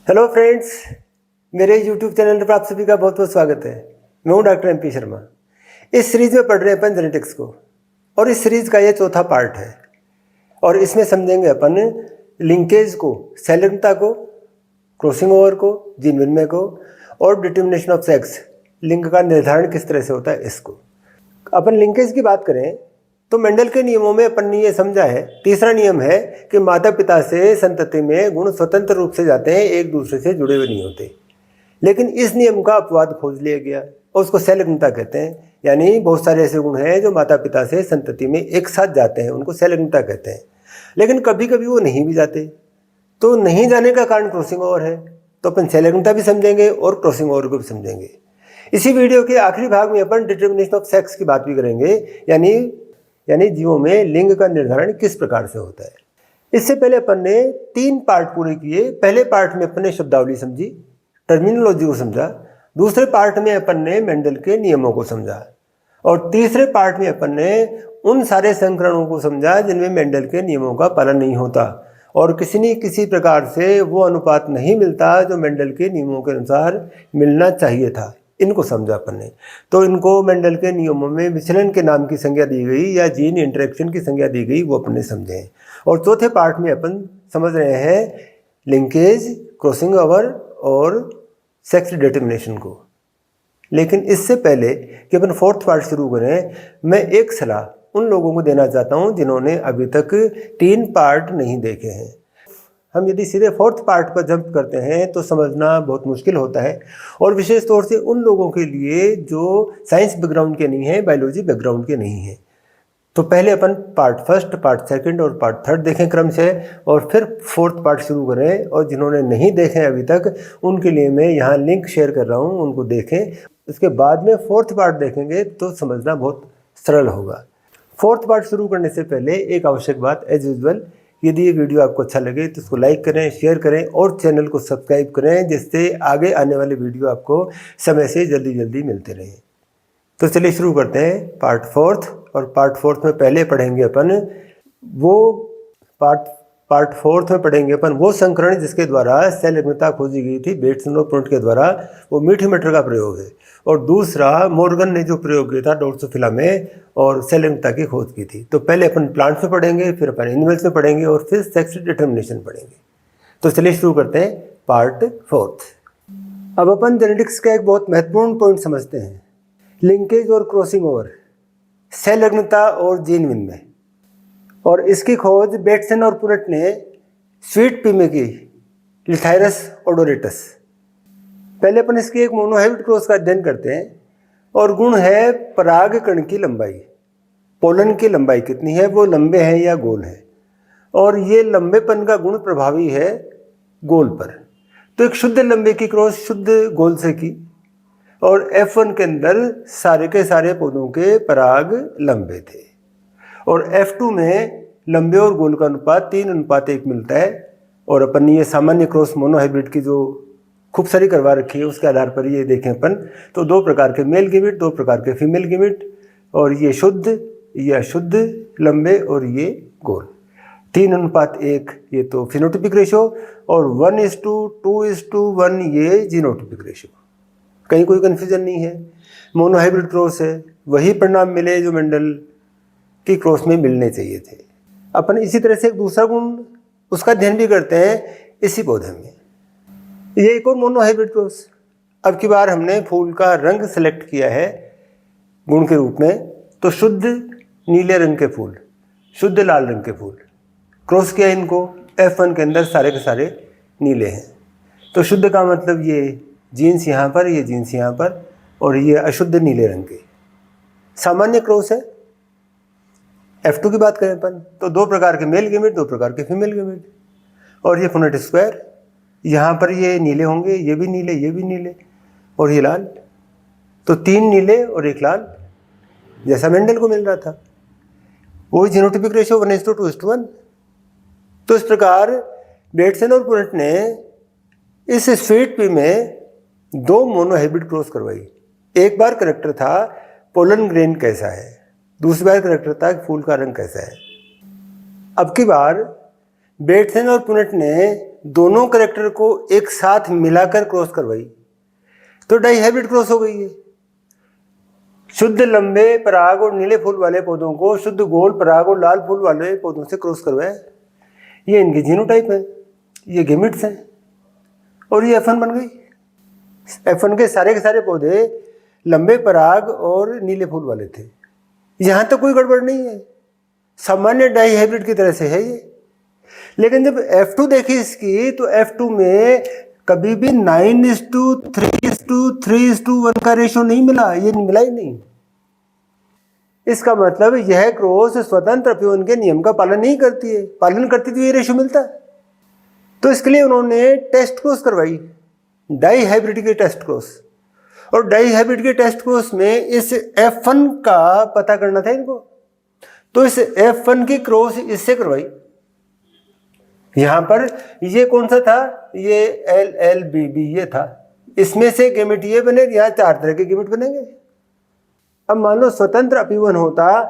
Hello friends, मेरे YouTube channel पर आप सभी का बहुत बहुत स्वागत है। मैं हूं डॉक्टर MP शर्मा। इस सीरीज में पढ़ रहे हैं अपन जेनेटिक्स को और इस सीरीज का ये चौथा पार्ट है और इसमें समझेंगे अपन लिंकेज को, संलग्नता को, क्रॉसिंग ओवर को, जीन विनिमय को और डिटर्मिनेशन ऑफ सेक्स, लिंग का निर्धारण किस तरह से होता है इसको। अपन लिंकेज की बात करें तो मेंडल के नियमों में अपन ने ये समझा है, तीसरा नियम है कि माता पिता से संतति में गुण स्वतंत्र रूप से जाते हैं, एक दूसरे से जुड़े हुए नहीं होते। लेकिन इस नियम का अपवाद खोज लिया गया और उसको संलग्नता कहते हैं। यानी बहुत सारे ऐसे गुण हैं जो माता पिता से संतति में एक साथ जाते हैं, उनको संलग्नता कहते हैं। लेकिन कभी कभी वो नहीं भी जाते, तो नहीं जाने का कारण क्रॉसिंग ओवर है। तो अपन संलग्नता भी समझेंगे और क्रॉसिंग ओवर को भी समझेंगे। इसी वीडियो के आखिरी भाग में अपन डिटर्मिनेशन ऑफ सेक्स की बात भी करेंगे, यानी जीवों में लिंग का निर्धारण किस प्रकार से होता है। इससे पहले अपन ने 3 पार्ट पूरे किए। पहले पार्ट में अपन ने शब्दावली समझी, टर्मिनोलॉजी को समझा। दूसरे पार्ट में अपन ने मेंडल के नियमों को समझा और तीसरे पार्ट में अपन ने उन सारे संकरणों को समझा जिनमें मेंडल के नियमों का पालन नहीं होता और किसी न किसी प्रकार से वो अनुपात नहीं मिलता जो मेंडल के नियमों के अनुसार मिलना चाहिए था। इनको समझा अपन ने। तो इनको मेंडल के नियमों में विचलन के नाम की संज्ञा दी गई या जीन इंटरेक्शन की संज्ञा दी गई, वो अपन ने समझे हैं। और चौथे पार्ट में अपन समझ रहे हैं लिंकेज, क्रॉसिंग ओवर और सेक्स डिटर्मिनेशन को। लेकिन इससे पहले कि अपन फोर्थ पार्ट शुरू करें, मैं एक सलाह उन लोगों को देना चाहता हूं जिन्होंने अभी तक 3 पार्ट नहीं देखे हैं। हम यदि सीधे फोर्थ पार्ट पर जंप करते हैं तो समझना बहुत मुश्किल होता है, और विशेष तौर से उन लोगों के लिए जो साइंस बैकग्राउंड के नहीं हैं, बायोलॉजी बैकग्राउंड के नहीं हैं। तो पहले अपन पार्ट फर्स्ट, पार्ट सेकंड और पार्ट थर्ड देखें क्रम से, और फिर फोर्थ पार्ट शुरू करें। और जिन्होंने नहीं देखे अभी तक उनके लिए मैं यहाँ लिंक शेयर कर रहा हूँ, उनको देखें। उसके बाद में फोर्थ पार्ट देखेंगे तो समझना बहुत सरल होगा। फोर्थ पार्ट शुरू करने से पहले एक आवश्यक बात, एज यूजुअल, यदि ये वीडियो आपको अच्छा लगे तो इसको लाइक करें, शेयर करें और चैनल को सब्सक्राइब करें, जिससे आगे आने वाले वीडियो आपको समय से जल्दी मिलते रहें। तो चलिए शुरू करते हैं पार्ट फोर्थ। और पार्ट फोर्थ में पहले पढ़ेंगे अपन पार्ट फोर्थ में पढ़ेंगे अपन वो संकरण जिसके द्वारा संलग्नता खोजी गई थी बेट्सन और पुनट के द्वारा, वो मीठी मटर का प्रयोग है। और दूसरा मॉर्गन ने जो प्रयोग किया था ड्रोसोफिला में और संलग्नता की खोज की थी। तो पहले अपन प्लांट्स में पढ़ेंगे, फिर अपन एनिमल्स में पढ़ेंगे और फिर सेक्स डिटर्मिनेशन पढ़ेंगे। तो चलिए शुरू करते हैं पार्ट फोर्थ। अब अपन जेनेटिक्स का एक बहुत महत्वपूर्ण पॉइंट समझते हैं, लिंकेज और क्रॉसिंग ओवर, संलग्नता और जीन विनिमय। और इसकी खोज बेट्सन और पुनट ने स्वीट पी में की, लिथायरस ओडोरेटस। पहले अपन इसकी एक मोनोहाइब्रिड क्रॉस का अध्ययन करते हैं और गुण है पराग कण की लंबाई। पोलन की लंबाई कितनी है, वो लंबे हैं या गोल है, और ये लंबेपन का गुण प्रभावी है गोल पर। तो एक शुद्ध लंबे की क्रॉस शुद्ध गोल से की, और F1 के अंदर सारे के सारे पौधों के पराग लंबे थे, और F2 में लंबे और गोल का अनुपात 3:1 मिलता है। और अपन ने ये सामान्य क्रॉस मोनोहाइब्रिड की जो खूब सारी करवा रखी है उसके आधार पर ये देखें अपन, तो 2 प्रकार के मेल गिमिट, 2 प्रकार के फीमेल गिमिट, और ये शुद्ध, ये अशुद्ध लंबे और ये गोल। 3:1 ये तो फिनोटिपिक रेशो, और 1:2:1 ये जीनोटिपिक रेशो। कहीं कोई कन्फ्यूजन नहीं है, मोनोहाइब्रिड क्रॉस है, वही परिणाम मिले जो मेंडल की क्रॉस में मिलने चाहिए थे। अपन इसी तरह से एक दूसरा गुण उसका अध्ययन भी करते हैं इसी पौधे में। ये एक और मोनोहाइब्रिड क्रॉस। अब की बार हमने फूल का रंग सेलेक्ट किया है गुण के रूप में, तो शुद्ध नीले रंग के फूल, शुद्ध लाल रंग के फूल क्रॉस किया इनको। F1 के अंदर सारे के सारे नीले हैं, तो शुद्ध का मतलब ये जीन्स यहाँ पर, ये जीन्स यहाँ पर, और ये अशुद्ध नीले रंग के सामान्य क्रॉस है। F2 की बात करें अपन तो 2 प्रकार के मेल गिमिट, 2 प्रकार के फीमेल गिमिट, और ये पुनेट स्क्वायर। यहाँ पर ये नीले होंगे, ये भी नीले, ये भी नीले, और ये लाल। तो 3 नीले और 1 लाल, जैसा मेंडल को मिल रहा था। वही जीनोटिपिक रेशियो 1:2:1। तो इस प्रकार बेट्सन और पुनट ने इस स्वीट पी में 2 मोनोहाइब्रिड क्रॉस करवाई। एक बार करेक्टर था पोलन ग्रेन कैसा है, दूसरी बार करेक्टर था फूल का रंग कैसा है। अब की बार बेट्सन और पुनट ने दोनों कैरेक्टर को एक साथ मिलाकर क्रॉस करवाई तो डाइहाइब्रिड क्रॉस हो गई है। शुद्ध लंबे पराग और नीले फूल वाले पौधों को शुद्ध गोल पराग और लाल फूल वाले पौधों से क्रॉस करवाया। ये इनकी जीनोटाइप है, ये गेमिट्स हैं और ये F1 बन गई। F1 के सारे पौधे लंबे पराग और नीले फूल वाले थे। यहाँ तक कोई गड़बड़ नहीं है, सामान्य डाइहाइब्रिड की तरह से है ये। लेकिन जब F2 देखी इसकी तो F2 में कभी भी 9:3:3:1 का रेशो नहीं मिला, ये मिला ही नहीं। इसका मतलब यह क्रॉस स्वतंत्र अपीवन के नियम का पालन नहीं करती है, पालन करती तो ये रेशो मिलता। तो इसके लिए उन्होंने टेस्ट क्रॉस करवाई, डाइहाइब्रिड की टेस्ट क्रॉस। और डाइहाइब्रिड के टेस्ट क्रॉस में इस F1 का पता करना था इनको, तो इस F1 की क्रॉस इससे करवाई। यहां पर ये कौन सा था, ये LLBB ये था। इसमें से गेमिट ये बने, यहाँ 4 तरह के गेमिट बनेंगे। अब मान लो स्वतंत्र अपीवन होता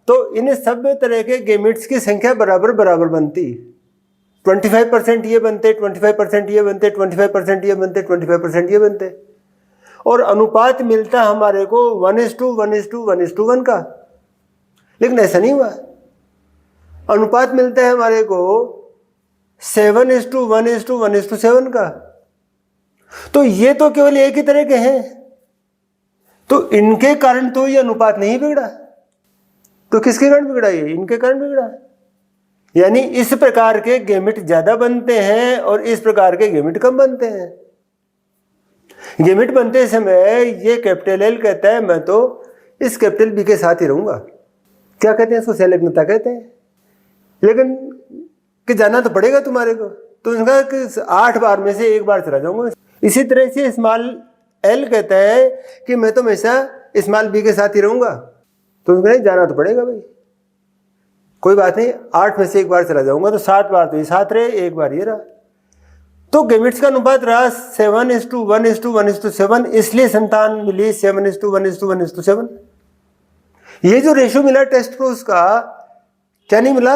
तो इन सब तरह के गेमिट्स की संख्या बराबर बराबर बनती। 25% ये बनते, 25% ये बनते, 25% ये बनते, 25% ये बनते, और अनुपात मिलता हमारे को 1:1:1:1 का। लेकिन ऐसा नहीं हुआ, अनुपात मिलता है हमारे को 7:1:1:7 का। तो ये तो केवल एक ही तरह के हैं, तो इनके कारण तो ये अनुपात नहीं बिगड़ा। तो किसके कारण बिगड़ा, ये इनके कारण बिगड़ा। यानी इस प्रकार के गेमिट ज्यादा बनते हैं और इस प्रकार के गेमिट कम बनते हैं। गेमिट बनते समय ये कैपिटल L कहता है मैं तो इस कैपिटल B के साथ ही रहूंगा। क्या कहते हैं इसको, संलग्नता कहते हैं। लेकिन कि जाना तो पड़ेगा तुम्हारे को, तो उनका कि 8 बार में से 1 बार चला जाऊंगा। इसी तरह से स्मॉल L कहता है कि मैं तो हमेशा स्मॉल B के साथ ही रहूंगा, तो उनको नहीं जाना तो पड़ेगा भाई, कोई बात नहीं, 8 में से 1 बार चला जाऊंगा, तो 7 बार तो ये साथ रहे, 1 बार ये रहा। तो गेमिट्स का अनुपात रहा 7:1:1:7, इसलिए संतान मिली 7:1:1:7। ये जो रेशो मिला टेस्ट क्रॉस का, क्या नहीं मिला,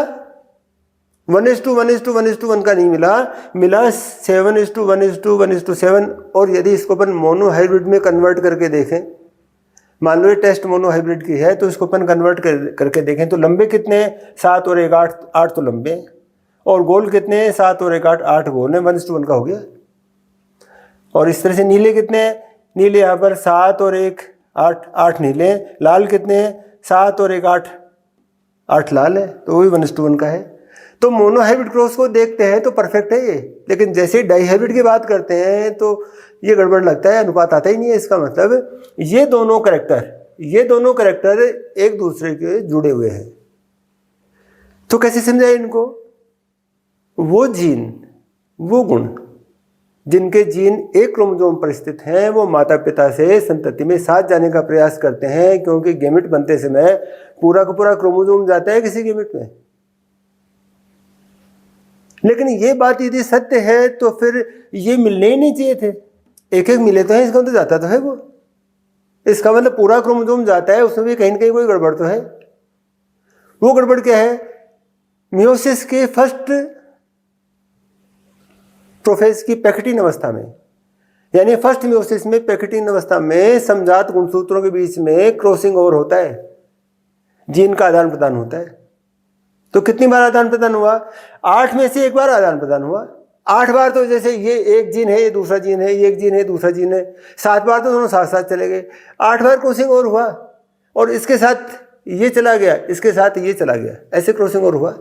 1:1:1:1 का नहीं मिला, मिला 7:1:1:7। और यदि इसको अपन मोनोहाइब्रिड में कन्वर्ट करके देखें, मान लो ये टेस्ट मोनोहाइब्रिड की है, तो इसको अपन कन्वर्ट करके देखें तो लंबे कितने, 7 और 1 8, 8 तो लंबे, और गोल कितने, 7 और 1 8, 8 गोल है, 1:1 का हो गया। और इस तरह से नीले कितने, नीले यहाँ पर 7 और 1 8, 8 नीले, लाल कितने, 7 और 1 8, 8 लाल है, तो वही 1:1 का है। तो मोनोहाइब्रिड क्रॉस को देखते हैं तो परफेक्ट है ये, लेकिन जैसे ही डाइहाइब्रिड की बात करते हैं तो ये गड़बड़ लगता है, अनुपात आता ही नहीं है। इसका मतलब ये दोनों कैरेक्टर एक दूसरे के जुड़े हुए हैं। तो कैसे समझाए इनको, वो जीन, वो गुण जिनके जीन एक क्रोमोसोम पर स्थित हैं, वो माता पिता से संतति में साथ जाने का प्रयास करते हैं, क्योंकि गेमिट बनते समय पूरा का पूरा क्रोमोसोम जाता है किसी गेमिट में। लेकिन ये बात यदि सत्य है तो फिर ये मिलने ही नहीं चाहिए थे, एक एक मिले तो है, इसका मतलब जाता तो है वो, इसका मतलब पूरा क्रोमोसोम जाता है, उसमें भी कहीं ना कहीं कोई गड़बड़ तो है। वो गड़बड़ क्या है, मियोसिस के फर्स्ट प्रोफेज की पैकेटिन अवस्था में, यानी फर्स्ट मियोसिस में पैकेटिन अवस्था में समजात गुणसूत्रों के बीच में क्रॉसिंग ओवर होता है, जीन का आदान प्रदान होता है। तो कितनी बार आदान प्रदान हुआ, 8 में से 1 बार आदान प्रदान हुआ। 8 बार तो जैसे ये एक जीन है, ये दूसरा जीन है, ये एक जीन है, दूसरा जीन है, 7 बार तो दोनों साथ साथ चले गए। 8 बार क्रॉसिंग ओवर हुआ, और इसके साथ ये चला गया, इसके साथ ये चला गया, ऐसे क्रॉसिंग ओवर हुआ।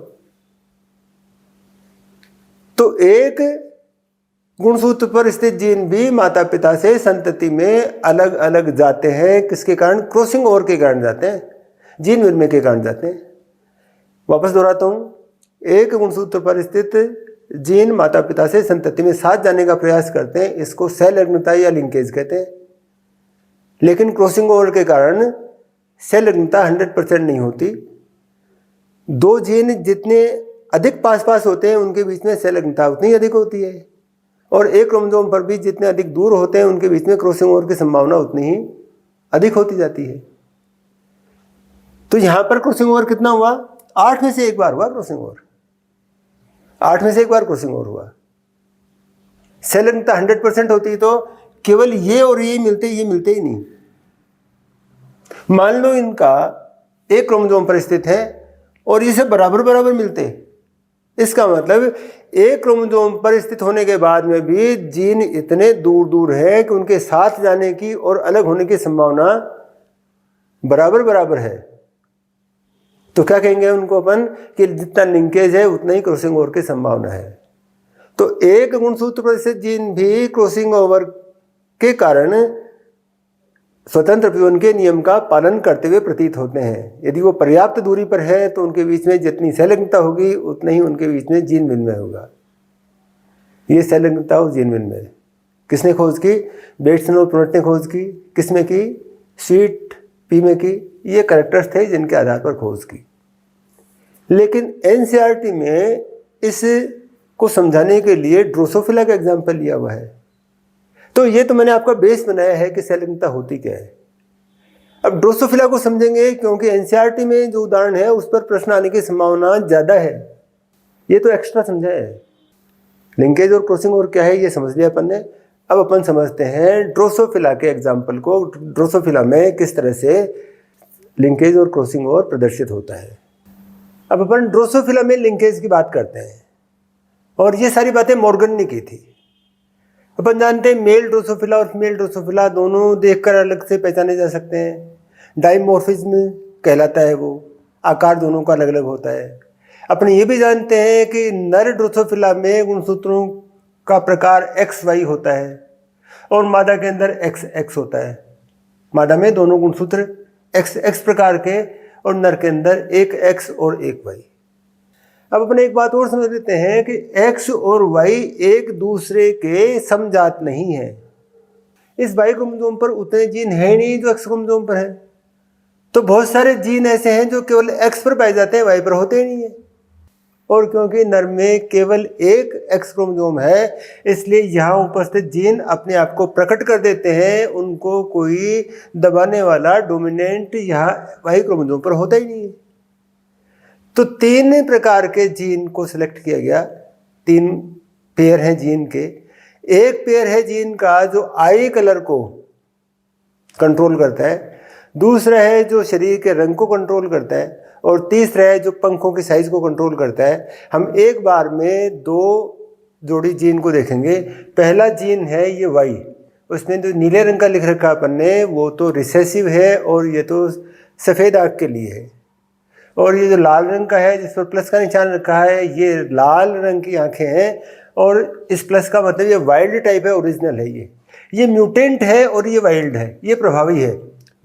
तो एक गुणसूत्र पर स्थित जीन भी माता पिता से संतति में अलग अलग जाते हैं। किसके कारण, क्रॉसिंग ओवर के कारण जाते हैं, जीन विनिमय के कारण जाते हैं। वापस दोहराता हूं, एक गुणसूत्र पर स्थित जीन माता पिता से संतति में साथ जाने का प्रयास करते हैं, इसको सहलग्नता या लिंकेज कहते हैं। लेकिन क्रॉसिंग ओवर के कारण सहलग्नता 100% नहीं होती। 2 जीन जितने अधिक पास पास होते हैं उनके बीच में सहलग्नता उतनी अधिक होती है, और एक क्रोमोसोम पर भी जितने अधिक दूर होते हैं उनके बीच में क्रॉसिंग ओवर की संभावना उतनी ही अधिक होती जाती है। तो यहां पर क्रॉसिंग ओवर कितना हुआ, 8 में से 1 बार हुआ क्रॉसिंग ओवर, 8 में से 1 बार क्रॉसिंग ओवर हुआ। सेल लग्नता 100% होती तो केवल ये और ये मिलते ही नहीं। मान लो इनका एक क्रोमोसोम पर स्थित है और ये सब बराबर बराबर मिलते, इसका मतलब एक क्रोमोसोम पर स्थित होने के बाद में भी जीन इतने दूर दूर है कि उनके साथ जाने की और अलग होने की संभावना बराबर बराबर है। तो क्या कहेंगे उनको अपन कि जितना लिंकेज है उतना ही क्रॉसिंग ओवर की संभावना है। तो एक गुणसूत्र पर स्थित जीन भी क्रॉसिंग ओवर के कारण स्वतंत्र प्रजनन के नियम का पालन करते हुए प्रतीत होते हैं। यदि वो पर्याप्त दूरी पर है तो उनके बीच में जितनी सहलग्नता होगी उतना ही उनके बीच में जीन विनिमय होगा। ये सहलग्नता और जीन विनिमय किसने खोज की? बेट्सन और प्रुनेट ने खोज की। किसमें की? स्वीट पी में की। ये कैरेक्टर्स थे जिनके आधार पर खोज की। लेकिन एनसीईआरटी में इसको समझाने के लिए ड्रोसोफिला का एग्जाम्पल लिया हुआ है। तो ये तो मैंने आपका बेस बनाया है कि सहलग्नता होती क्या है। अब ड्रोसोफिला को समझेंगे क्योंकि एनसीईआरटी में जो उदाहरण है उस पर प्रश्न आने की संभावना ज़्यादा है। ये तो एक्स्ट्रा समझा है। लिंकेज और क्रॉसिंग ओवर क्या है ये समझ लिया अपन ने। अब अपन समझते हैं ड्रोसोफिला के एग्जाम्पल को। ड्रोसोफिला में किस तरह से लिंकेज और क्रॉसिंग ओवर प्रदर्शित होता है। अब अपन ड्रोसोफिला में लिंकेज की बात करते हैं और ये सारी बातें मॉर्गन ने की थी। अपन जानते हैं मेल ड्रोसोफिला और फीमेल ड्रोसोफिला दोनों देखकर अलग से पहचाने जा सकते हैं। डाइमॉर्फिज्म कहलाता है वो, आकार दोनों का अलग अलग होता है। अपन ये भी जानते हैं कि नर ड्रोसोफिला में गुणसूत्रों का प्रकार XY होता है और मादा के अंदर XX होता है। मादा में दोनों गुणसूत्र XX प्रकार के और नर के अंदर एक X और एक Y। अब अपन एक बात और समझ लेते हैं कि X और Y एक दूसरे के समजात नहीं है। इस Y क्रोमोसोम पर उतने जीन है नहीं जो X क्रोमोसोम पर है। तो बहुत सारे जीन ऐसे हैं जो केवल X पर पाए जाते हैं, Y पर होते ही नहीं है। और क्योंकि नर में केवल एक X क्रोमोसोम है इसलिए यहाँ उपस्थित जीन अपने आप को प्रकट कर देते हैं। उनको कोई दबाने वाला डोमिनेंट यहाँ Y क्रोमोसोम पर होता ही नहीं है। तो 3 प्रकार के जीन को सिलेक्ट किया गया। 3 पेयर हैं जीन के। एक पेयर है जीन का जो आई कलर को कंट्रोल करता है, दूसरा है जो शरीर के रंग को कंट्रोल करता है और तीसरा है जो पंखों की साइज को कंट्रोल करता है। हम एक बार में 2 जोड़ी जीन को देखेंगे। पहला जीन है ये Y, उसमें जो नीले रंग का लिख रखा अपन ने वो तो रिसेसिव है और ये तो सफ़ेद आँख के लिए है। और ये जो लाल रंग का है जिस पर प्लस का निशान रखा है ये लाल रंग की आंखें हैं और इस प्लस का मतलब ये वाइल्ड टाइप है, ओरिजिनल है। ये म्यूटेंट है और ये वाइल्ड है। ये प्रभावी है,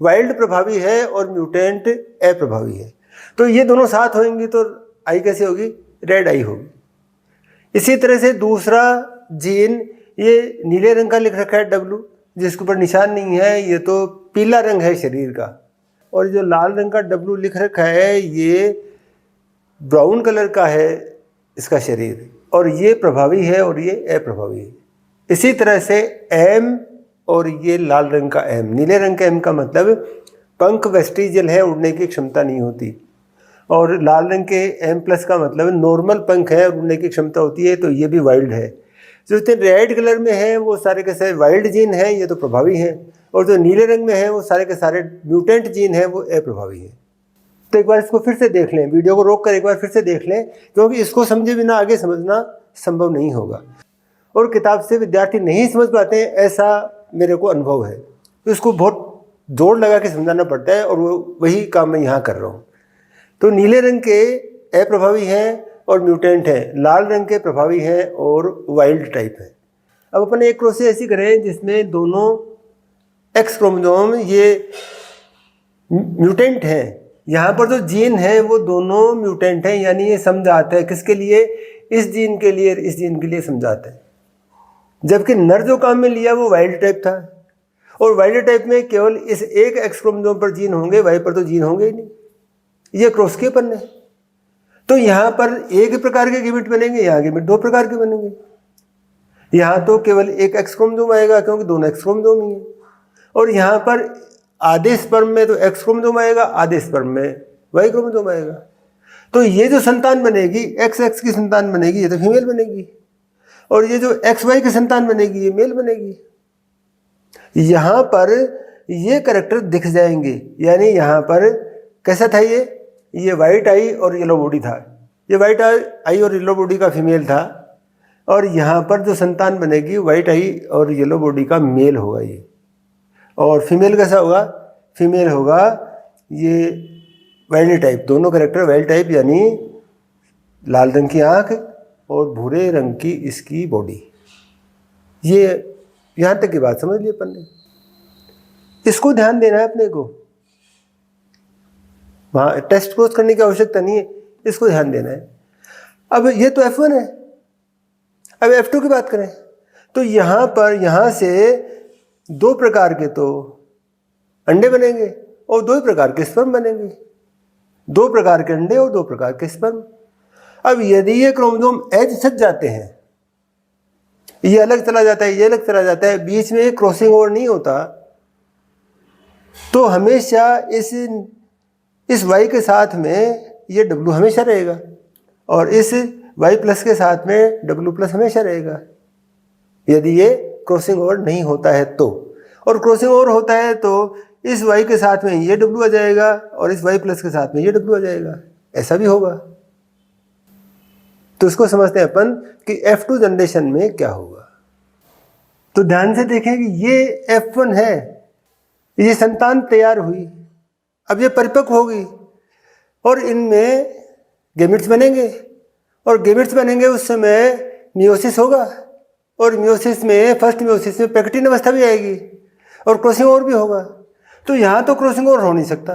वाइल्ड प्रभावी है और म्यूटेंट अप्रभावी है। तो ये दोनों साथ होंगी तो आई कैसे होगी? रेड आई होगी। इसी तरह से दूसरा जीन ये नीले रंग का लिख रखा है W, जिसके ऊपर निशान नहीं है, ये तो पीला रंग है शरीर का। और जो लाल रंग का W लिख रखा है ये ब्राउन कलर का है इसका शरीर, और ये प्रभावी है और ये अप्रभावी है। इसी तरह से M और ये लाल रंग का M, नीले रंग का M का मतलब पंख वेस्टिजियल है, उड़ने की क्षमता नहीं होती, और लाल रंग के M+ का मतलब नॉर्मल पंख है, उड़ने की क्षमता होती है, तो ये भी वाइल्ड है। जो रेड कलर में है वो सारे के सारे वाइल्ड जीन है, ये तो प्रभावी हैं, और जो नीले रंग में है वो सारे के सारे म्यूटेंट जीन है, वो अप्रभावी है। तो एक बार इसको फिर से देख लें, वीडियो को रोक कर एक बार फिर से देख लें, क्योंकि इसको समझे बिना आगे समझना संभव नहीं होगा, और किताब से विद्यार्थी नहीं समझ पाते हैं ऐसा मेरे को अनुभव है। तो इसको बहुत जोर लगा के समझाना पड़ता है, और वही काम मैं यहाँ कर रहा हूँ। तो नीले रंग के अप्रभावी हैं और म्यूटेंट हैं, लाल रंग के प्रभावी हैं और वाइल्ड टाइप है। अब अपन एक प्रोसेस ऐसी करें जिसमें दोनों X क्रोमोसोम ये म्यूटेंट हैं, यहाँ पर जो जीन है वो दोनों म्यूटेंट हैं, यानी ये समझाता है किसके लिए? इस जीन के लिए, इस जीन के लिए समझाता है। जबकि नर जो काम में लिया वो वाइल्ड टाइप था, और वाइल्ड टाइप में केवल इस एक X क्रोमोसोम पर जीन होंगे, वाई पर तो जीन होंगे ही नहीं, ये क्रॉस के अपन है। तो यहाँ पर एक प्रकार के गैमेट बनेंगे, यहाँ गैमेट 2 प्रकार के बनेंगे। यहाँ तो केवल एक X क्रोमोसोम आएगा क्योंकि दोनों X क्रोमोसोम ही है, और यहाँ पर आधे स्पर्म में तो X क्रोमोसोम आएगा, आधे स्पर्म में Y क्रोमोसोम आएगा। तो ये जो संतान बनेगी, XX की संतान बनेगी, ये तो फीमेल बनेगी, और ये जो एक्स वाई की संतान बनेगी ये मेल बनेगी। यहाँ पर ये कैरेक्टर दिख जाएंगे, यानी यहाँ पर कैसा था ये वाइट आई और येलो बॉडी था, ये वाइट आई और येलो बॉडी का फीमेल था, और यहाँ पर जो संतान बनेगी वाइट आई और येलो बॉडी का मेल होगा ये। और फीमेल कैसा होगा, फीमेल होगा ये वाइल्ड टाइप, दोनों कैरेक्टर वाइल्ड टाइप, यानी लाल रंग की आँख और भूरे रंग की इसकी बॉडी। ये यहाँ तक की बात समझ ली अपन ने। इसको ध्यान देना है अपने को, वहाँ टेस्ट क्लोज करने की आवश्यकता नहीं है, इसको ध्यान देना है। अब ये तो F1 है, अब F2 की बात करें तो यहाँ पर यहाँ से दो प्रकार के तो अंडे बनेंगे और दो ही प्रकार के स्पर्म बनेंगे, दो प्रकार के अंडे और दो प्रकार के स्पर्म। अब यदि ये क्रोमोसोम एज सज जाते हैं, ये अलग चला जाता है, ये अलग चला जाता है, बीच में क्रॉसिंग ओवर नहीं होता, तो हमेशा इस Y के साथ में ये W हमेशा रहेगा और इस Y प्लस के साथ में W प्लस हमेशा रहेगा, यदि ये क्रॉसिंग ओवर नहीं होता है तो। और क्रॉसिंग ओवर होता है तो इस Y के साथ में ये W आ जाएगा और इस Y प्लस के साथ में ये W आ जाएगा, ऐसा भी होगा। तो इसको समझते हैं अपन कि F2 जनरेशन में क्या होगा। तो ध्यान से देखें कि ये F1 है, ये संतान तैयार हुई, अब ये परिपक्व होगी और इनमें गैमेट्स बनेंगे, और गैमेट्स बनेंगे उस समय मियोसिस होगा, और मियोसिस में फर्स्ट मियोसिस में पैक्टिन अवस्था भी आएगी और क्रॉसिंग ओवर भी होगा। तो यहाँ तो क्रॉसिंग ओवर हो नहीं सकता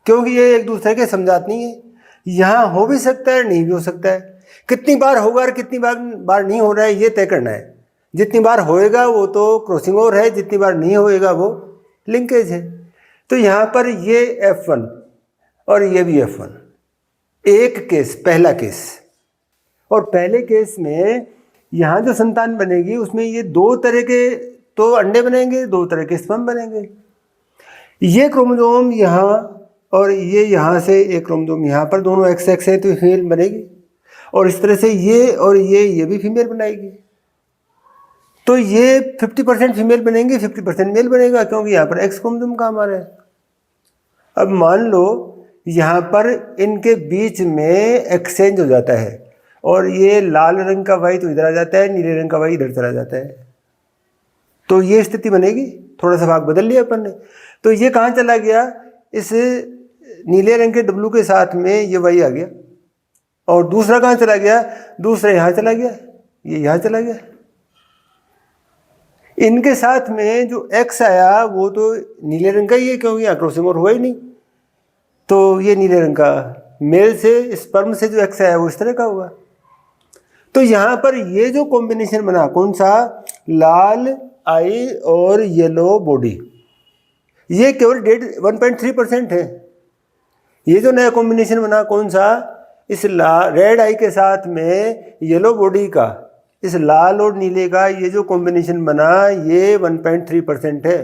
क्योंकि ये एक दूसरे के समझात नहीं है। यहाँ हो भी सकता है, नहीं भी हो सकता है। कितनी बार होगा और कितनी बार नहीं हो रहा है ये तय करना है। जितनी बार होएगा वो तो क्रॉसिंग ओवर है, जितनी बार नहीं होएगा वो लिंकेज है। तो यहाँ पर ये F1 और ये भी F1, एक केस, पहला केस। और पहले केस में यहाँ जो संतान बनेगी उसमें ये दो तरह के तो अंडे बनेंगे, दो तरह के स्पर्म बनेंगे। ये क्रोमोसोम यहाँ और ये यहाँ से एक क्रोमोसोम यहाँ पर, दोनों एक्स एक्स है तो फीमेल बनेगी, और इस तरह से ये और ये भी फीमेल बनाएगी। तो ये 50% फीमेल बनेंगे, 50% मेल बनेगा, क्योंकि यहाँ पर एक्स क्रोमोसोम काम आ रहा है। अब मान लो यहाँ पर इनके बीच में एक्सचेंज हो जाता है और ये लाल रंग का वाई तो इधर आ जाता है, नीले रंग का वाई इधर चला जाता है, तो ये स्थिति बनेगी। थोड़ा सा भाग बदल लिया अपन ने, तो ये कहाँ चला गया, इस नीले रंग के डब्लू के साथ में ये वाई आ गया, और दूसरा कहाँ चला गया, दूसरा यहाँ चला गया, ये यहाँ चला गया। इनके साथ में जो एक्स आया वो तो नीले रंग का ही है क्योंकि यहाँ क्रॉसिंग ओवर हुआ ही नहीं, तो ये नीले रंग का मेल से स्पर्म से जो एक्स आया वो इस तरह का हुआ। तो यहाँ पर ये जो कॉम्बिनेशन बना, कौन सा, लाल आई और येलो बॉडी, ये केवल 1.3% है। ये जो नया कॉम्बिनेशन बना कौन सा, इस रेड आई के साथ में येलो बॉडी का, इस लाल और नीले का ये जो कॉम्बिनेशन बना ये 1.3% है,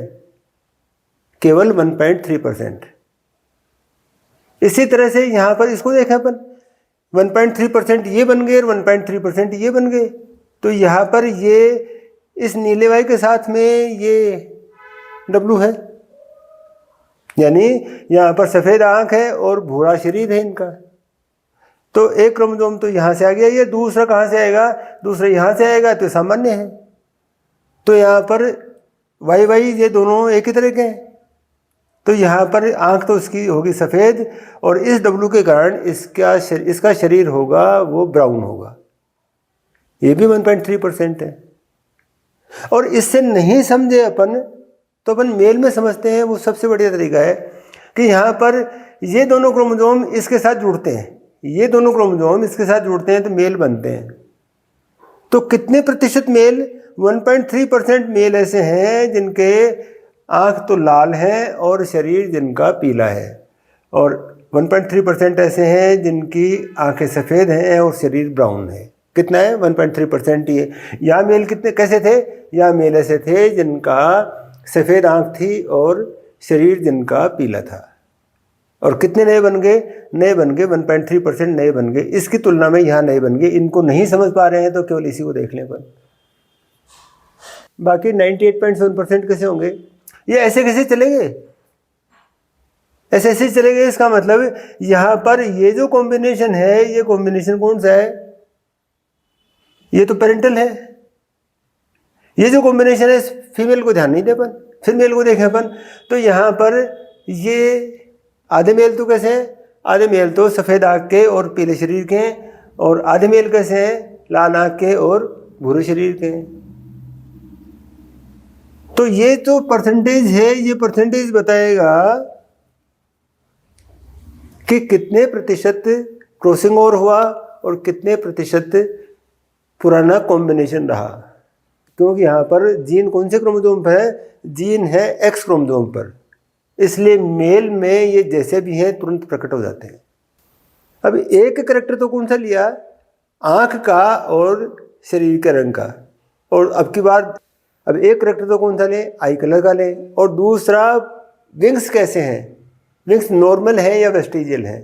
केवल 1.3%। इसी तरह से यहाँ पर इसको देखें अपन, 1.3% ये बन गए और 1.3% ये बन गए। तो यहाँ पर ये इस नीले वाई के साथ में ये W है, यानी यहाँ पर सफ़ेद आँख है और भूरा शरीर है इनका। तो एक क्रोमोसोम तो यहाँ से आ गया, ये दूसरा कहाँ से आएगा, दूसरा यहाँ से आएगा, तो सामान्य है। तो यहाँ पर वाई वाई ये दोनों एक ही तरह के हैं, तो यहाँ पर आँख तो इसकी होगी सफ़ेद और इस W के कारण इसका शरीर होगा वो ब्राउन होगा, ये भी 1.3% है। और इससे नहीं समझे अपन तो अपन मेल में समझते हैं, वो सबसे बढ़िया तरीका है कि यहाँ पर ये दोनों क्रोमोसोम इसके साथ जुड़ते हैं, ये दोनों क्रोमोसोम इसके साथ जुड़ते हैं तो मेल बनते हैं। तो कितने प्रतिशत मेल, 1.3% मेल ऐसे हैं जिनके आँख तो लाल है और शरीर जिनका पीला है, और 1.3% ऐसे हैं जिनकी आँखें सफ़ेद हैं और शरीर ब्राउन है। कितना है, 1.3% ही है। यहाँ मेल कितने कैसे थे, यहाँ मेल ऐसे थे जिनका सफ़ेद आँख थी और शरीर जिनका पीला था। और कितने नए बन गए? 1.3% नए बन गए। इसकी तुलना में यहाँ नए बन गए। इनको नहीं समझ पा रहे हैं तो केवल इसी को देख लें अपन। बाकी 98.7% कैसे होंगे? ये ऐसे कैसे चलेंगे? ऐसे ऐसे चलेंगे। इसका मतलब यहाँ पर ये जो कॉम्बिनेशन है, ये कॉम्बिनेशन कौन सा है? ये तो पेरेंटल है। ये जो कॉम्बिनेशन है, फीमेल को ध्यान नहीं दे अपन, फिर मेल को देखें अपन, तो यहाँ पर ये आधे मेल तो कैसे हैं? आधे मेल तो सफ़ेद आँख के और पीले शरीर के हैं, और आधे मेल कैसे हैं? लाल आँख के और भूरे शरीर के हैं। तो ये जो परसेंटेज है, ये परसेंटेज बताएगा कि कितने प्रतिशत क्रॉसिंग ओवर हुआ और कितने प्रतिशत पुराना कॉम्बिनेशन रहा। क्योंकि यहाँ पर जीन कौन से क्रोमोसोम पर है? जीन है एक्स क्रोमोसोम पर, इसलिए मेल में ये जैसे भी हैं तुरंत प्रकट हो जाते हैं। अब एक कैरेक्टर तो कौन सा लिया? आँख का और शरीर के रंग का। और अब की बार अब एक कैरेक्टर तो कौन सा लें? आई कलर का लें। और दूसरा, विंग्स कैसे हैं? विंग्स नॉर्मल है या वेस्टिजियल है?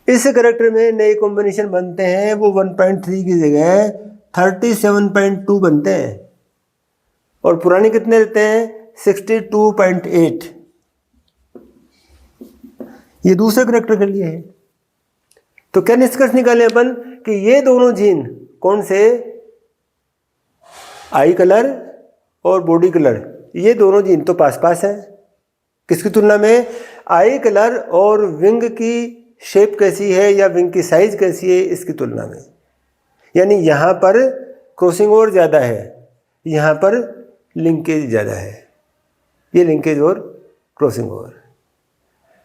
इस कैरेक्टर में नए कॉम्बिनेशन बनते हैं, वो 1.3 की जगह 37.2 बनते हैं, और पुराने कितने रहते हैं? 62.8। ये दूसरे कैरेक्टर के लिए है। तो क्या निष्कर्ष निकाले अपन कि ये दोनों जीन कौन से? आई कलर और बॉडी कलर, ये दोनों जीन तो पास पास हैं। किसकी तुलना में? आई कलर और विंग की शेप कैसी है या विंग की साइज कैसी है, इसकी तुलना में। यानी यहाँ पर क्रॉसिंग ओवर ज़्यादा है, यहाँ पर लिंकेज ज़्यादा है। ये लिंकेज और क्रॉसिंग ओवर।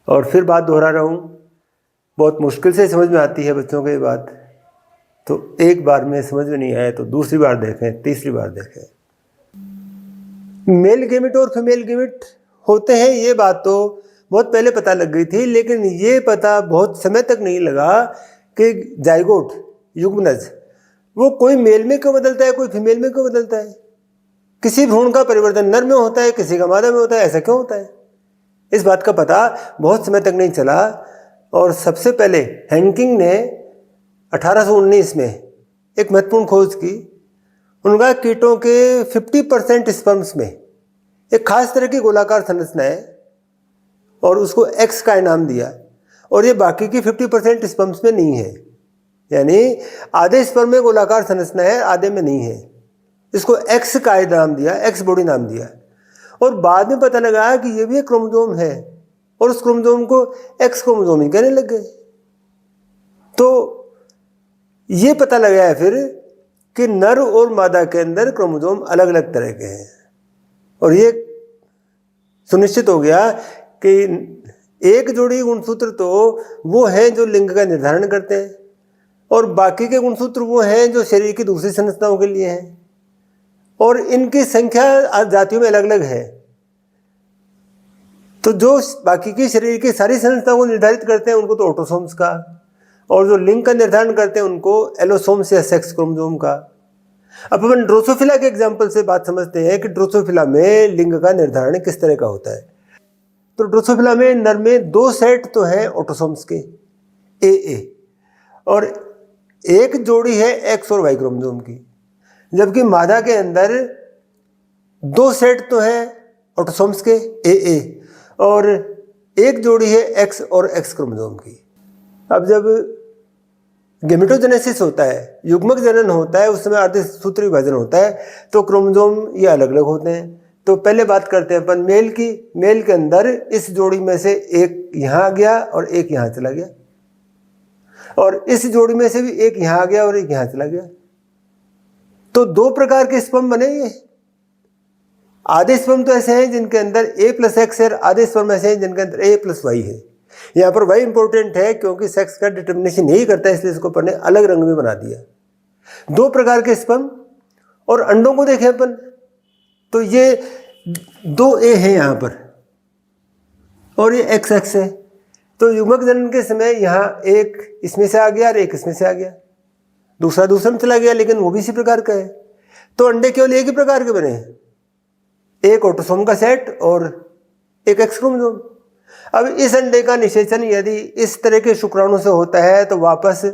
और फिर बात दोहरा रहा हूँ, बहुत मुश्किल से समझ में आती है बच्चों को ये बात, तो एक बार में समझ में नहीं आया तो दूसरी बार देखें, तीसरी बार देखें। मेल गेमिट और फीमेल गेमिट होते हैं, ये बात तो बहुत पहले पता लग गई थी, लेकिन ये पता बहुत समय तक नहीं लगा कि जाइगोट युग्मनज वो कोई मेल में क्यों बदलता है, कोई फीमेल में क्यों बदलता है। किसी भ्रूण का परिवर्तन नर में होता है, किसी का मादा में होता है, ऐसा क्यों होता है? इस बात का पता बहुत समय तक नहीं चला। और सबसे पहले हैंकिंग ने 1819 में एक महत्वपूर्ण खोज की। उनका कीटों के 50% स्पर्म्स में एक खास तरह की गोलाकार संरचना है, और उसको एक्स का इनाम दिया, और ये बाकी की 50% स्पर्म्स में नहीं है। यानी आधे स्पर्म में गोलाकार संरचना है, आधे में नहीं है। इसको एक्स का नाम दिया, एक्स बॉडी नाम दिया। और बाद में पता लगा कि ये भी एक क्रोमोसोम है, और उस क्रोमोसोम को एक्स क्रोमोसोम ही कहने लग गए। तो ये पता लगा है फिर कि नर और मादा के अंदर क्रोमोसोम अलग अलग तरह के हैं, और ये सुनिश्चित हो गया कि एक जोड़ी गुणसूत्र तो वो हैं जो लिंग का निर्धारण करते हैं, और बाकी के गुणसूत्र वो हैं जो शरीर की दूसरी संरचनाओं के लिए हैं, और इनकी संख्या जातियों में अलग अलग है। तो जो बाकी की शरीर की सारी संरचनाओं को निर्धारित करते हैं उनको तो ऑटोसोम्स का, और जो लिंग का निर्धारण करते हैं उनको एलोसोम्स या सेक्स क्रोमोसोम का। अब अपन ड्रोसोफिला के एग्जाम्पल से बात समझते हैं कि ड्रोसोफिला में लिंग का निर्धारण किस तरह का होता है। तो ड्रोसोफिला में नर में 2 सेट तो हैं ऑटोसोम्स के, ए, और एक जोड़ी है एक्स और वाई क्रोमोसोम की, जबकि मादा के अंदर 2 सेट तो हैं ऑटोसोम्स के, ए, और एक जोड़ी है एक्स और एक्स क्रोमोसोम की। अब जब गेमेटोजेनेसिस होता है, युग्मक जनन होता है, उस समय अर्धसूत्री विभाजन होता है, तो क्रोमोसोम ये अलग अलग होते हैं। तो पहले बात करते हैं अपन मेल की। मेल के अंदर इस जोड़ी में से एक यहाँ आ गया और एक यहाँ चला गया, और इस जोड़ी में से भी एक यहाँ आ गया और एक यहाँ चला गया। तो 2 प्रकार के स्पर्म बने। ये आधे स्पर्म तो ऐसे हैं जिनके अंदर A+X है, आधे स्पर्म ऐसे हैं जिनके अंदर A+Y है। यहाँ पर Y इंपॉर्टेंट है क्योंकि सेक्स का डिटर्मिनेशन यही करता है, इसलिए इसको अपन ने अलग रंग में बना दिया। 2 प्रकार के स्पर्म। और अंडों को देखें अपन तो ये 2A है यहाँ पर, और ये XX है। तो युग्मक जनन के समय यहाँ एक इसमें से आ गया और एक इसमें से आ गया, दूसरा दूसरा में चला गया, लेकिन वो भी इसी प्रकार का है। तो अंडे केवल एक ही प्रकार के बने हैं, एक ऑटोसोम का सेट और एक एक्स क्रोमोसोम। अब इस अंडे का निषेचन यदि इस तरह के शुक्राणु से होता है तो वापस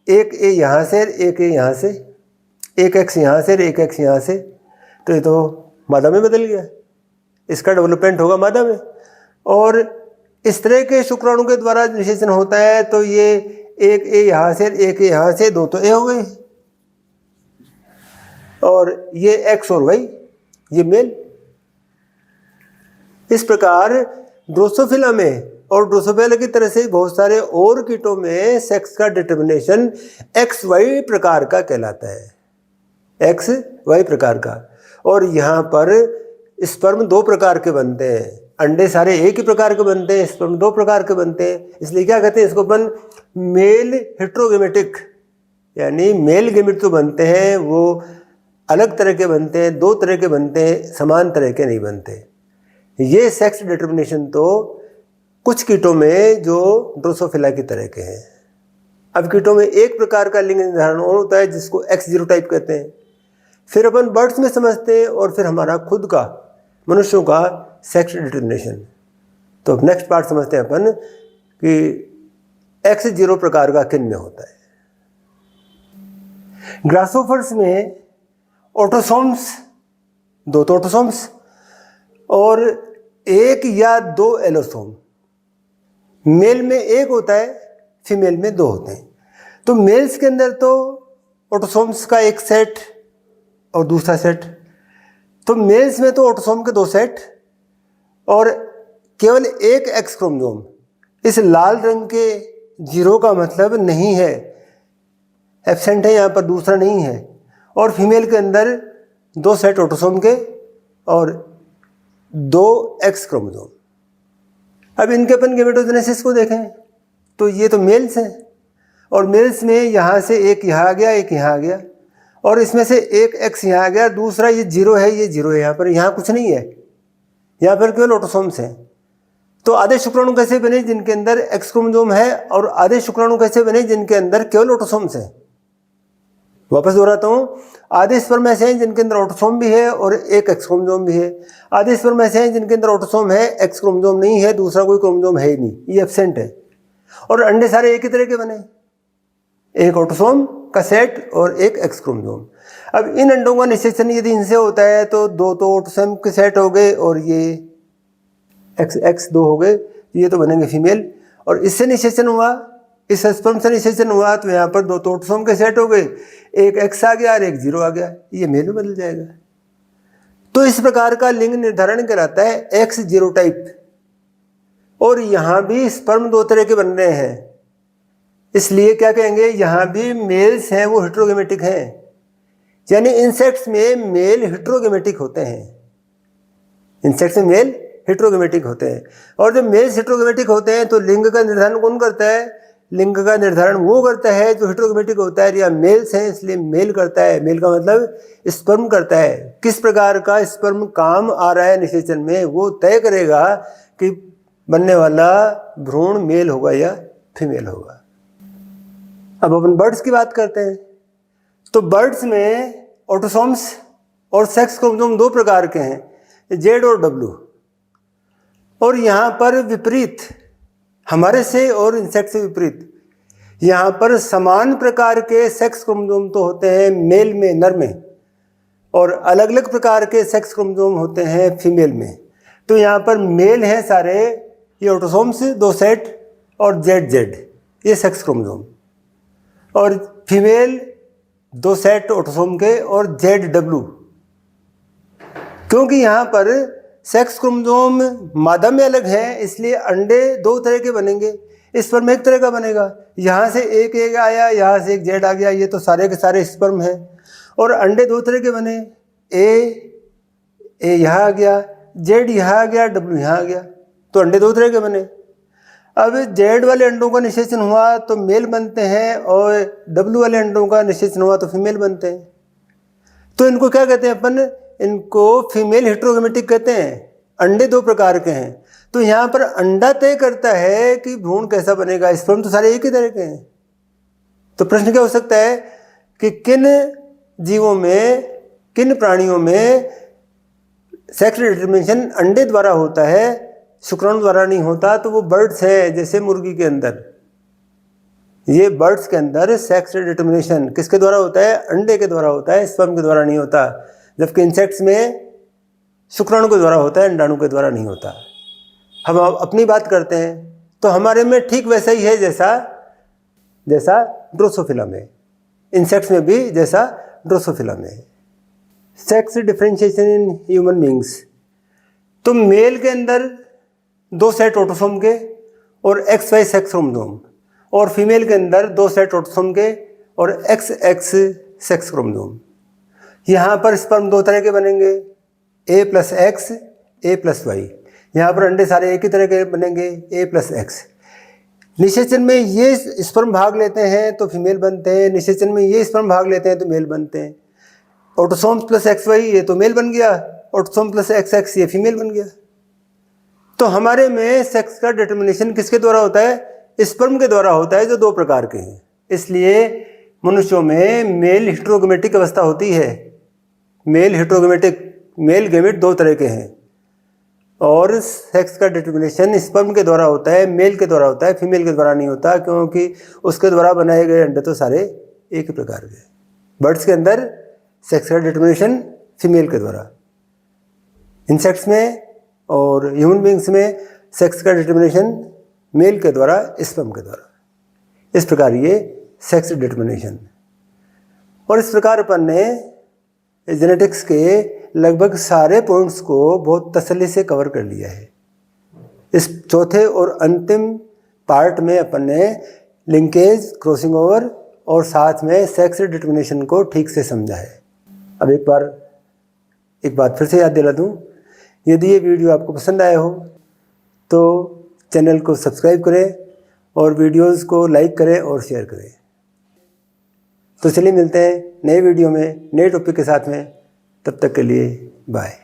एक ए यहाँ से, एक ए यहाँ से, एक एक्स यहाँ से, एक एक्स यहाँ से, तो ये तो मादा में बदल गया, इसका डेवलपमेंट होगा मादा में। और इस तरह के शुक्राणु के द्वारा निषेचन होता है तो ये एक ए यहाँ से, एक ए यहाँ से, दो तो ए हो गए, और ये एक्स और वाई, ये मेल। इस प्रकार ड्रोसोफिला में और ड्रोसोफिला की तरह से बहुत सारे और कीटों में सेक्स का डिटर्मिनेशन एक्स वाई प्रकार का कहलाता है, एक्स वाई प्रकार का। और यहाँ पर स्पर्म दो प्रकार के बनते हैं, अंडे सारे एक ही प्रकार के बनते हैं, स्पर्म दो प्रकार के बनते हैं, इसलिए क्या कहते हैं इसको अपन मेल हेट्रोगेमेटिक, यानी मेल गेमेट तो बनते हैं वो अलग तरह के बनते हैं, दो तरह के बनते हैं, समान तरह के नहीं बनते। ये सेक्स डिटर्मिनेशन तो कुछ कीटों में जो ड्रोसोफिला की तरह के हैं। अब कीटों में एक प्रकार का लिंग निर्धारण और होता है जिसको एक्स जीरो टाइप कहते हैं, फिर अपन बर्ड्स में समझते हैं, और फिर हमारा खुद का मनुष्यों का सेक्स डिटर्मिनेशन। तो अब नेक्स्ट पार्ट समझते हैं अपन कि एक्स जीरो प्रकार का किन में होता है। ग्रासोफर्स में ऑटोसोम्स, दो तो ऑटोसोम्स और एक या दो एलोसोम, मेल में एक होता है, फीमेल में दो होते हैं। तो मेल्स के अंदर तो ऑटोसोम्स का एक सेट और दूसरा सेट, तो मेल्स में तो ऑटोसोम के दो सेट और केवल एक एक्स क्रोमोसोम। इस लाल रंग के जीरो का मतलब नहीं है, एब्सेंट है यहाँ पर, दूसरा नहीं है। और फीमेल के अंदर दो सेट ऑटोसोम के और दो एक्स क्रोमोसोम। अब इनके अपन गेमेटोजेनेसिस को देखें तो ये तो मेल्स हैं, और मेल्स में यहाँ से एक यहाँ आ गया, एक यहाँ आ गया, और इसमें से एक एक्स यहाँ आ गया, दूसरा ये जीरो है, ये जीरो है, यहाँ पर यहाँ कुछ नहीं है, यहाँ पर केवल ऑटोसोम्स हैं। तो आधे शुक्राणु कैसे बने जिनके अंदर एक्स क्रोमोसोम है, और आधे शुक्राणु कैसे बने जिनके अंदर केवल ऑटोसोम्स हैं। वापस दोहराता हूँ, आधे स्पर्म ऐसे हैं जिनके अंदर ऑटोसोम भी है और एक एक्स क्रोमोसोम भी है, आधे स्पर्म ऐसे हैं जिनके अंदर ऑटोसोम है, एक्स क्रोमोसोम नहीं है, दूसरा कोई क्रोमोसोम है ही नहीं, ये एब्सेंट है। और अंडे सारे एक ही तरह के बने, एक ऑटोसोम का सेट और एक एक्स क्रोमोसोम। अब इन अंडों का निषेचन यदि इनसे होता है तो दो तो ऑटोसोम के सेट हो गए और ये एक्स दो हो गए, ये तो बनेंगे फीमेल। और इससे निषेचन हुआ, इस स्पर्म से निषेचन हुआ तो यहाँ पर दो तो ऑटोसोम के सेट हो गए, एक एक्स आ गया और एक जीरो आ गया, ये मेल में बदल जाएगा। तो इस प्रकार का लिंग निर्धारण कहलाता है एक्स जीरो टाइप। और यहाँ भी स्पर्म दो तरह के बन रहे हैं, इसलिए क्या कहेंगे, यहाँ भी मेल्स हैं वो हेट्रोगेमेटिक हैं, यानी इंसेक्ट्स में मेल हेट्रोगेमेटिक होते हैं, इंसेक्ट्स में मेल हेट्रोगेमेटिक होते हैं। और जब मेल्स हेट्रोगेमेटिक होते हैं तो लिंग का निर्धारण कौन करता है, लिंग का निर्धारण वो करता है जो हेट्रोगेमेटिक होता है, या मेल्स हैं इसलिए मेल करता है। मेल का मतलब स्पर्म करता है, किस प्रकार का स्पर्म काम आ रहा है निषेचन में वो तय करेगा कि बनने वाला भ्रूण मेल होगा या फीमेल होगा। अब अपन बर्ड्स की बात करते हैं। तो बर्ड्स में ऑटोसोम्स और सेक्स क्रोमोसोम दो प्रकार के हैं, जेड और डब्ल्यू। और यहाँ पर विपरीत, हमारे से और इंसेक्ट से विपरीत, यहाँ पर समान प्रकार के सेक्स क्रोमोसोम तो होते हैं मेल में, नर में, और अलग अलग प्रकार के सेक्स क्रोमोसोम होते हैं फीमेल में। तो यहाँ पर मेल हैं सारे, ये ऑटोसोम्स दो सेट और जेड जेड ये सेक्स क्रोमोसोम, और फीमेल दो सेट ऑटोसोम के और जेड डब्ल्यू। क्योंकि यहाँ पर सेक्स क्रोमोसोम मादा में अलग है इसलिए अंडे दो तरह के बनेंगे, स्पर्म एक तरह का बनेगा। यहाँ से एक आया, यहाँ से एक जेड आ गया, ये तो सारे के सारे स्पर्म हैं। और अंडे दो तरह के बने, ए यहाँ आ गया, जेड यहाँ आ गया, डब्ल्यू यहाँ आ गया, तो अंडे दो तरह के बने। अब जेड वाले अंडों का निषेचन हुआ तो मेल बनते हैं, और डब्ल्यू वाले अंडों का निषेचन हुआ तो फीमेल बनते हैं। तो इनको क्या कहते हैं अपन, इनको फीमेल हेट्रोगेमेटिक कहते हैं। अंडे दो प्रकार के हैं, तो यहाँ पर अंडा तय करता है कि भ्रूण कैसा बनेगा, स्पर्म तो सारे एक ही तरह के हैं। तो प्रश्न क्या हो सकता है कि किन जीवों में, किन प्राणियों में सेक्स डिटर्मिनेशन अंडे द्वारा होता है शुक्राणु द्वारा नहीं होता तो वो बर्ड्स है, जैसे मुर्गी के अंदर, ये बर्ड्स के अंदर सेक्स डिटर्मिनेशन किसके द्वारा होता है? अंडे के द्वारा होता है, स्पर्म के द्वारा नहीं होता। जबकि इंसेक्ट्स में शुक्राणु के द्वारा होता है, अंडाणु के द्वारा नहीं होता। हम अपनी बात करते हैं तो हमारे में ठीक वैसा ही है जैसा ड्रोसोफिला में, इंसेक्ट्स में भी जैसा ड्रोसोफिला में। Sex differentiation in human beings, तो मेल के अंदर 2 सेट ऑटोसोम के और XY सेक्स क्रोमोसोम, और फीमेल के अंदर 2 सेट ऑटोसोम के और XX सेक्स क्रोमोसोम। यहाँ पर स्पर्म 2 तरह के बनेंगे, A+X, A+Y। यहाँ पर अंडे सारे एक ही तरह के बनेंगे, A+X। निषेचन में ये स्पर्म भाग लेते हैं तो फीमेल बनते हैं, निषेचन में ये स्पर्म भाग लेते हैं तो मेल बनते हैं। ऑटोसोम +XY ये तो मेल बन गया, ऑटोसोम +XX ये फीमेल बन गया। तो हमारे में सेक्स का डिटर्मिनेशन किसके द्वारा होता है? स्पर्म के द्वारा होता है, जो 2 प्रकार के हैं। इसलिए मनुष्यों में मेल हेटेरोगैमेटिक अवस्था होती है। मेल हेटेरोगैमेटिक, मेल गैमेट 2 तरह के हैं, और सेक्स का डिटर्मिनेशन स्पर्म के द्वारा होता है, मेल के द्वारा होता है, फीमेल के द्वारा नहीं होता, क्योंकि उसके द्वारा बनाए गए अंडे तो सारे एक ही प्रकार के। बर्ड्स के अंदर सेक्स का डिटर्मिनेशन फीमेल के द्वारा, इंसेक्ट्स में और ह्यूमन बींग्स में सेक्स का डिटर्मिनेशन मेल के द्वारा, स्पर्म के द्वारा। इस प्रकार ये सेक्स डिटर्मिनेशन। और इस प्रकार अपन ने जेनेटिक्स के लगभग सारे पॉइंट्स को बहुत तसल्ली से कवर कर लिया है। इस चौथे और अंतिम पार्ट में अपन ने लिंकेज, क्रॉसिंग ओवर और साथ में सेक्स डिटर्मिनेशन को ठीक से समझा है। अब एक बात फिर से याद दिला दूं, यदि ये वीडियो आपको पसंद आया हो तो चैनल को सब्सक्राइब करें और वीडियोस को लाइक करें और शेयर करें। तो चलिए मिलते हैं नए वीडियो में नए टॉपिक के साथ में, तब तक के लिए बाय।